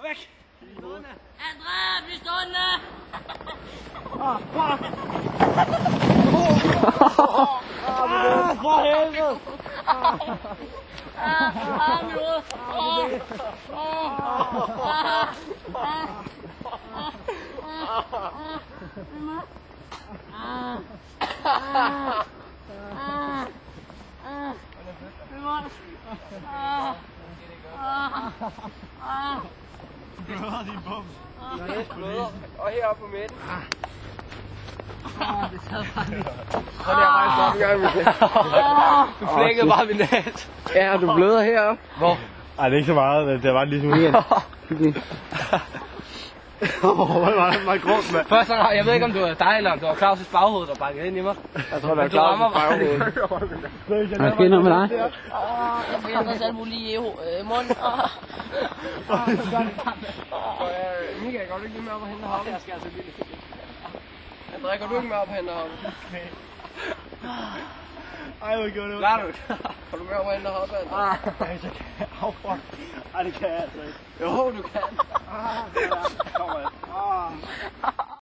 Væk! Andrea, bliv stående! Fuck! For helvede! Mit hoved! Bløder din bums. Og heroppe på midten. Det sad bare lidt. Så er det rejst op en gang med det. Du flækkede bare min net. Ja, du bløder heroppe. Hvor? Ej, det er ikke så meget, men det var lige sådan igen. Hvor var det meget grumt, mand. Først så, jeg ved ikke om det var dig eller om det var Claus' baghoved, der bankede ind i mig. Jeg tror, det er Claus' baghoved. Hvad sker der med dig? Jeg får jeg selv muligt i munden. Michael, går du ikke lige med op og hente hoppe? Jeg skal altså lige. Andrea, går du ikke med op og hente hoppe? Ej, hvor gjorde det. Klarer du? Går du med op og hente hoppe, Andrea? Ej, så kan jeg. Au, fuck. Ej, det kan jeg altså ikke. Jo, du kan. Kom, mand.